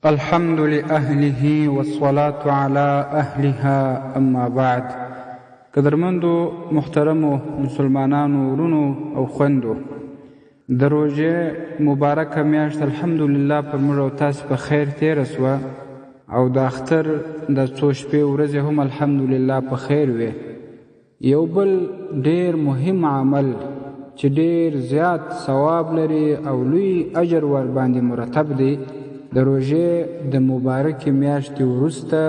الحمد لأهله والصلاة على أهلها اما بعد. قدرمندو محترمو مسلمانانو ورونو او خوندو، د روژې مبارکه میاشت الحمدلله پر موږ او تاسو په خیر تېره سوه او د اختر د څو شپې ورځې هم الحمدلله په خیر وې. یو بل ډېر مهم عمل چې ډېر زیات ثواب لري او لوی اجر ورباندې مرتب دی، د روژې د مبارکې میاشتې وروسته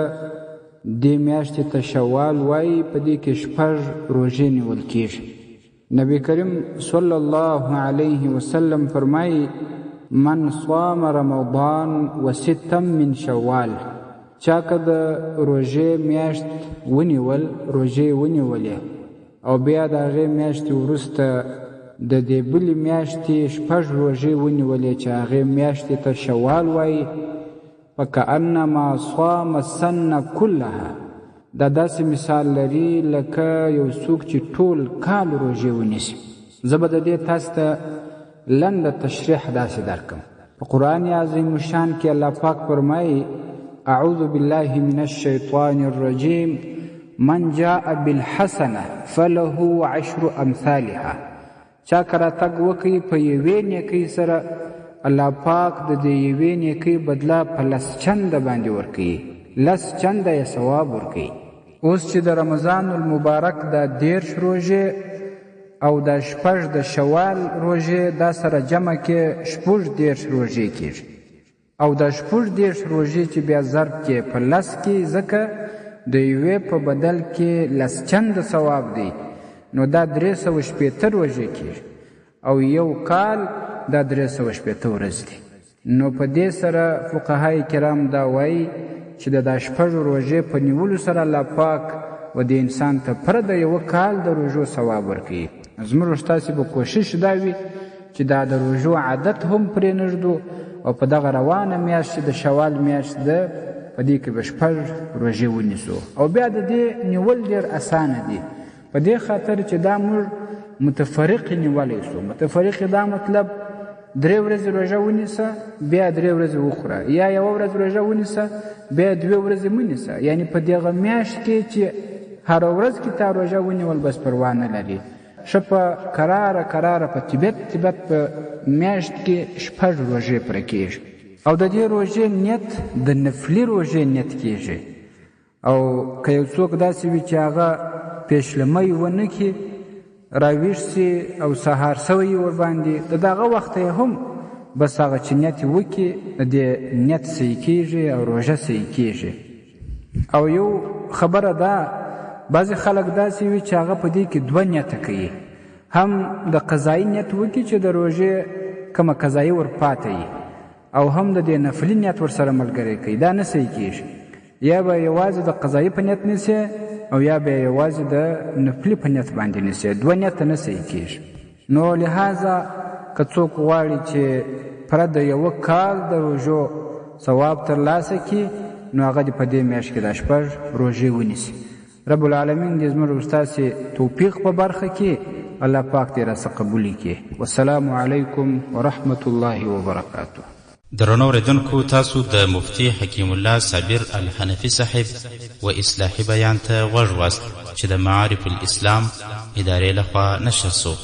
دې میاشتې ته شوال وایي. په دې کې 6 روژې نیول کېږي. نبی کریم صلی الله علیه وسلم فرمایي: من صام رمضان و 6 من شوال، چا که د روژې میاشت ونیول، روژې ونیولې او بیا د هغې میاشتې وروسته د دې بلې میاشتې 6 روژې ونیولې چې هغې میاشتې ته شوال وایي، فکأنما صام السنه کلها. دا داسې مثال لري لکه یو څوک چې ټول کال روژې ونیسي. زه به د دې تاسو ته لنډه تشریح داسې درکړم. په قرآن عظیم الشان کې الله پاک فرمایي: اعوذ بالله من الشیطان الرجیم، من جاء بالحسنه فله 10 امثالها. چا که راتګ وکړي په یوې نیکۍ سره، الله پاک د دې یوې نیکۍ بدله په 10 چنده باندې ورکوي، 10 چنده یې ثواب ورکوي. اوس چې د رمضان المبارک دا 10 روژې او دا 6 د شوال روژې دا سره جمع کې 10 روژې کېږي، او دا 10 روژې چې بیا ضرب کې په 10 کې، ځکه د یوې په بدل کې 10 چنده ثواب دی، نو دا 360 روژې کېږي، او یو کال دا 360 ورځې دي. نو په دې سره فقهای کرام دا وایي چې د 10 روژې په نیولو سره الله پاک و د انسان ته پر د یو کال د روژو ثواب ورکوي. زموږ ستاسې به کوشش دا وي چې دا د روژو عادت هم پرې نږدو، او په دغه روانه میاشت چې د شوال میاشت ده، په دې کې به 6 روژې ونیسو. او بیا د دې نیول ډېر اسانه دي، په دې خاطر چې دا موږ متفرق نیولی سو. متفرق دا مطلب 3 ورځې روژه ونیسه بیا 3 ورځې وخوره، یا 1 ورځ روژه ونیسه بیا 2 ورځې منیسه. یعنی په دغه میاشت کې چې هر ورځ کې تا روژه ونیول بس پروا نه لري. ښه په کراره په طبیعت په میاشت کې 6 روژې پوره کېږي، او د دې روژې نیت د نفلي روژې نیت کېږي. او که یو څوک داسې وي چې هغه پیشلمۍ ونه کړي، راویښ سي او سهار سوی ورباندې، د دغه وخت یې هم بس هغه چې نیت وکړي، د دې نیت صحیح کېږي او روژه صحیح کېږي. او یو خبره ده، بعضې خلک داسې وي چې هغه په دې کې 2 نیته کوي، هم د قضایي نیت وکړي چې د روژې کومه قضایي ورپاته وي، او هم د دې نفلي نیت ورسره ملګری کوي. دا نه صحیح کېږي. یا به یوازې د قضایي په نیت نیسي، او یا به یوازې د نفلي په نیت باندې نیسي. 2 نیته نه صحیح کېږي. نو لہذا که څوک غواړي چې پره د یو کال د روژو ثواب ترلاسه کړي، نو هغه دې په دې میاشت کې د 6 روژې ونیسي. رب العالمین دې زموږ او ستاسې توفیق په برخه کې الله پاک دې راڅخه قبول کړي. والسلام علیکم ورحمة الله وبرکاته. درنو اوریدونکو، تاسو د مفتی حکیم الله صابر الحنفي صاحب و اصلاحي بیان ته غوږ واست چې د معارف الاسلام ادارې لخوا نشر سو.